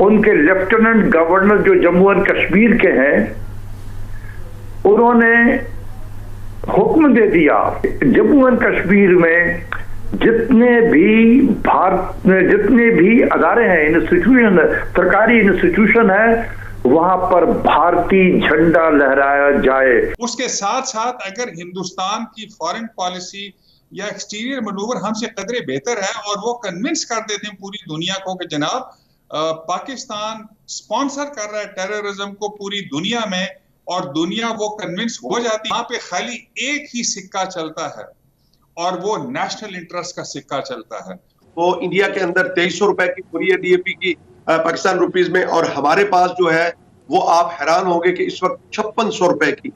उनके lieutenant governor जो Jammu and Kashmir के हैं, उन्होंने हुक्म दे दिया जम्मू एंड कश्मीर में जितने भी अदारे हैं, इंस्टीट्यूशन, सरकारी इंस्टीट्यूशन है, वहां पर भारतीय झंडा लहराया जाए। उसके साथ साथ अगर हिंदुस्तान की फॉरेन पॉलिसी या एक्सटीरियर मनूवर हमसे कदरे बेहतर है और वो कन्विंस कर देते हैं पूरी दुनिया को कि जनाब पाकिस्तान स्पॉन्सर कर रहा है टेररिज्म को पूरी दुनिया में, और दुनिया वो कन्विंस हो जाती है, वहां पे खाली एक ही सिक्का चलता है और वो नेशनल इंटरेस्ट का सिक्का चलता है। वो इंडिया के अंदर 2300 रुपए की पूरी है DAP की पाकिस्तान रुपीज में, और हमारे पास जो है वो आप हैरान होंगे कि इस वक्त 5600 रुपए की।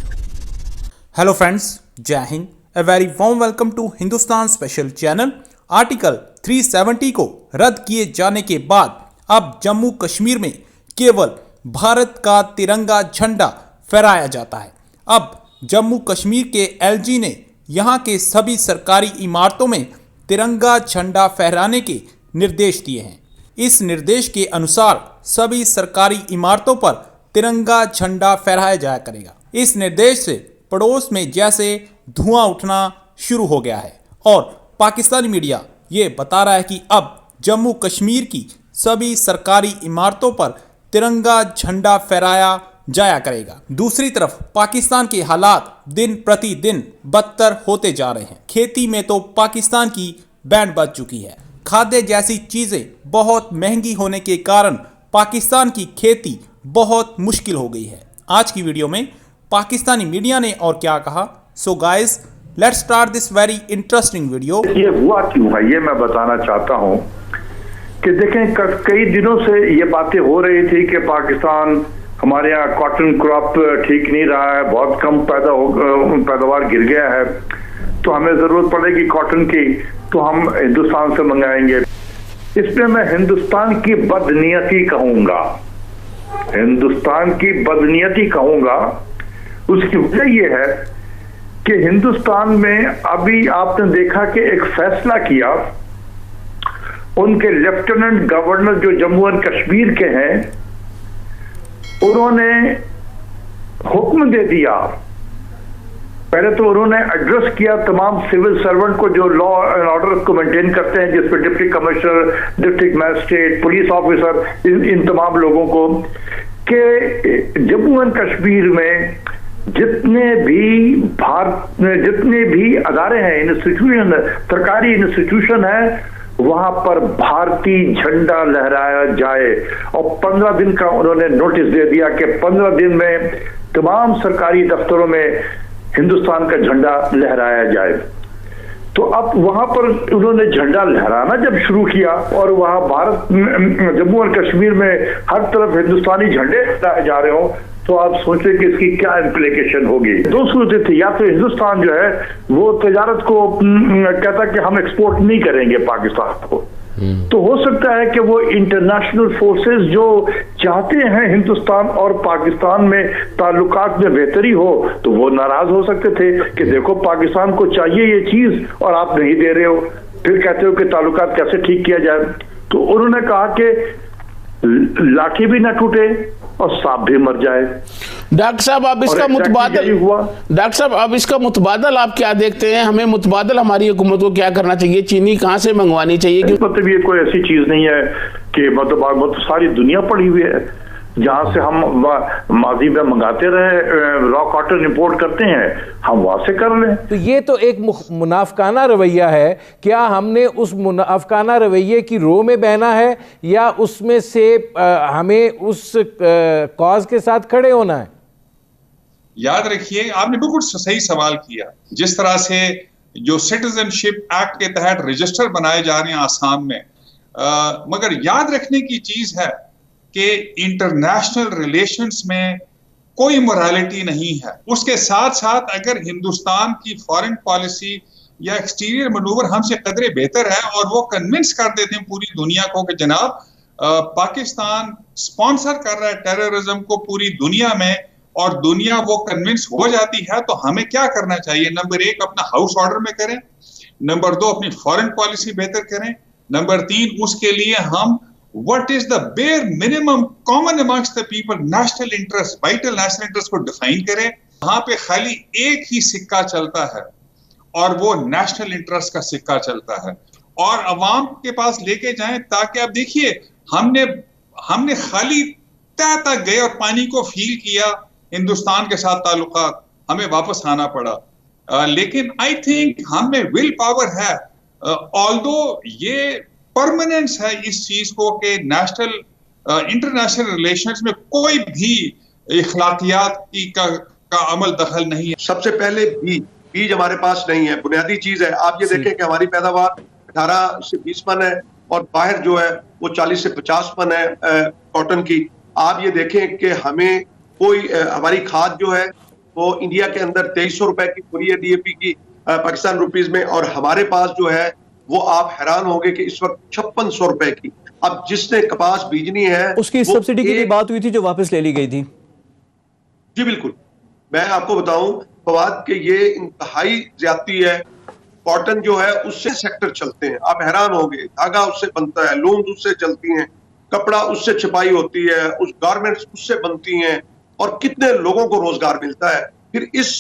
हेलो फ्रेंड्स, जय Hind. A very warm welcome to Hindustan special channel. Article 370 को रद्द किए जाने के बाद अब जम्मू कश्मीर में केवल भारत का तिरंगा झंडा फहराया जाता है। अब जम्मू कश्मीर के LG ने यहाँ के सभी सरकारी इमारतों में तिरंगा झंडा फहराने के निर्देश दिए हैं। इस निर्देश के अनुसार सभी सरकारी इमारतों पर तिरंगा झंडा फहराया जाया करेगा। इस निर्देश से पड़ोस में जैसे धुआं उठना शुरू हो गया है और पाकिस्तानी मीडिया ये बता रहा है कि अब जम्मू कश्मीर की सभी सरकारी इमारतों पर तिरंगा झंडा फहराया जाया करेगा। दूसरी तरफ पाकिस्तान के हालात दिन प्रतिदिन बदतर होते जा रहे हैं। खेती में तो पाकिस्तान की बैंड बज चुकी है। खाद्य जैसी चीज़ें बहुत महंगी होने के कारण पाकिस्तान की खेती बहुत मुश्किल हो गई है। आज की वीडियो में पाकिस्तानी मीडिया ने और क्या कहा, so guys let's start this very interesting video. ये हुआ क्यों है ये मैं बताना चाहता हूं कि देखें, कई दिनों से ये बातें हो रही थी कि पाकिस्तान, हमारे यहाँ कॉटन क्रॉप ठीक नहीं रहा है, बहुत कम पैदावार गिर गया है, तो हमें जरूरत पड़ेगी कॉटन की, तो हम हिंदुस्तान से मंगाएंगे। इसमें मैं हिंदुस्तान की बदनीयती कहूंगा, हिंदुस्तान की बदनीयती कहूंगा। उसकी वजह यह है कि हिंदुस्तान में अभी आपने देखा कि एक फैसला किया, उनके लेफ्टिनेंट गवर्नर जो जम्मू एंड कश्मीर के हैं, उन्होंने हुक्म दे दिया। पहले तो उन्होंने एड्रेस किया तमाम सिविल सर्वेंट को जो लॉ एंड ऑर्डर को मेंटेन करते हैं, जिसमें deputy commissioner, district magistrate, police officer, इन तमाम लोगों को, कि जम्मू एंड कश्मीर में जितने भी अदारे हैं, इंस्टीट्यूशन, सरकारी इंस्टीट्यूशन है, वहां पर भारतीय झंडा लहराया जाए। और 15 दिन का उन्होंने नोटिस दे दिया कि 15 दिन में तमाम सरकारी दफ्तरों में हिंदुस्तान का झंडा लहराया जाए। तो अब वहां पर उन्होंने झंडा लहराना जब शुरू किया और वहां जम्मू और कश्मीर में हर तरफ हिंदुस्तानी झंडे लहराए जा रहे हो, तो आप सोचें कि इसकी क्या इम्प्लीकेशन होगी। दो सूरतें थी, या तो हिंदुस्तान जो है वो तजारत को कहता कि हम एक्सपोर्ट नहीं करेंगे पाकिस्तान को, तो हो सकता है कि वो इंटरनेशनल फोर्सेस जो चाहते हैं हिंदुस्तान और पाकिस्तान में ताल्लुकात में बेहतरी हो, तो वो नाराज हो सकते थे कि देखो पाकिस्तान को चाहिए ये चीज और आप नहीं दे रहे हो, फिर कहते हो कि ताल्लुकात कैसे ठीक किया जाए। तो उन्होंने कहा कि लाठी भी ना टूटे और सांप भी मर जाए। डॉक्टर साहब अब इसका मुतबादल हुआ, डॉक्टर साहब अब इसका मुतबादल आप क्या देखते हैं? हमें मुतबादल हमारी हुकूमत को क्या करना चाहिए? चीनी कहाँ से मंगवानी चाहिए? मतलब ये कोई ऐसी चीज नहीं है कि मतलब सारी दुनिया पड़ी हुई है, जहां से हम माजी में मंगाते रहे, रॉ कॉटन इंपोर्ट करते हैं, हम वहां से कर लें। तो ये तो एक मुनाफकाना रवैया है। क्या हमने उस मुनाफकाना रवैये की रो में बहना है या उसमें से हमें उस कॉज के साथ खड़े होना है? याद रखिए, आपने बिल्कुल सही सवाल किया। जिस तरह से जो सिटीजनशिप एक्ट के तहत रजिस्टर बनाए जा रहे हैं आसाम में, मगर याद रखने की चीज है कि इंटरनेशनल रिलेशंस में कोई मोरालिटी नहीं है। उसके साथ साथ अगर हिंदुस्तान की फॉरेन पॉलिसी या एक्सटीरियर मनूवर हमसे कदरे बेहतर है और वो कन्विंस कर देते हैं पूरी दुनिया को कि जनाब पाकिस्तान स्पॉन्सर कर रहा है टेररिज्म को पूरी दुनिया में, और दुनिया वो कन्विंस हो जाती है, तो हमें क्या करना चाहिए? नंबर 1 अपना हाउस ऑर्डर में करें, नंबर 2 अपनी फॉरेन पॉलिसी बेहतर करें, नंबर 3 उसके लिए हम what is the bare minimum common amongst the people, national interest, vital national interest को डिफाइन करें। वहां पे खाली एक ही सिक्का चलता है और वो नेशनल इंटरेस्ट का सिक्का चलता है, और अवाम के पास लेके जाएं ताकि आप देखिए हमने खाली तह तक गए और पानी को फील किया, हिंदुस्तान के साथ ताल्लुकात, हमें वापस आना पड़ा। लेकिन आई थिंक हम में विल पावर है, ऑल्दो ये परमानेंस है इस चीज को कि नेशनल इंटरनेशनल रिलेशंस में कोई भी इखलाकियात का अमल दखल नहीं है। सबसे पहले बीज हमारे पास नहीं है, बुनियादी चीज है। आप ये देखें कि हमारी पैदावार 18 से 20 मन है और बाहर जो है वो 40 से 50 मन है कॉटन की। आप ये देखें कि हमें कोई हमारी खाद जो है वो इंडिया के अंदर 2300 रुपए की पूरी है डीएपी की पाकिस्तान रुपीज में, और हमारे पास जो है वो आप हैरान होंगे कि इस वक्त 5600 रुपए की। अब जिसने कपास बीजनी है उसकी सब्सिडी की बात हुई थी जो वापस ले ली गई थी। जी बिल्कुल, मैं आपको बताऊं फवाद कि ये इंतहाई ज्यादती है। कॉटन जो है उससे सेक्टर चलते हैं, आप हैरान होंगे, धागा उससे बनता है, लूम उससे चलती हैं, कपड़ा उससे छपाई होती है, उस गारमेंट्स उससे बनती हैं, और कितने लोगों को रोजगार मिलता है। फिर इस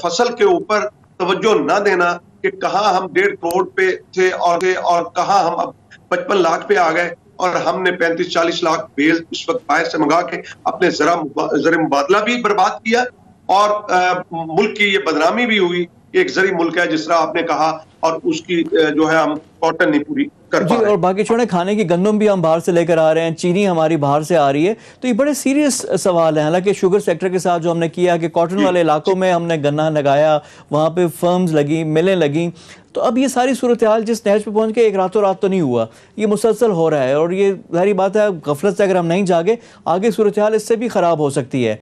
फसल के ऊपर तवज्जो न देना कि कहाँ हम 1.5 करोड़ पे थे और कहाँ हम अब 55 लाख पे आ गए, और हमने 35-40 लाख बेल इस वक्त बाहर से मंगा के अपने ज़र मुबादला भी बर्बाद किया, और मुल्क की ये बदनामी भी हुई कि एक ज़री मुल्क है जिस तरह आपने कहा, और उसकी जो है हम कॉटन नहीं पूरी कर पा रहे। और बाकी छोड़े, खाने की गंदम भी हम बाहर से लेकर आ रहे हैं, चीनी हमारी बाहर से आ रही है, तो ये बड़े सीरियस सवाल है। हालांकि शुगर सेक्टर के साथ जो हमने किया कि कॉटन वाले इलाकों में हमने गन्ना लगाया, वहाँ पे फर्म्स लगी, मिलें लगी, तो अब ये सारी सूरत हाल जिस नहज पे पहुँच के एक रातों रात तो नहीं हुआ, ये मुसलसल हो रहा है, और ये सारी बात है, गफलत से अगर हम नहीं जागे आगे सूरत हाल इससे भी ख़राब हो सकती है।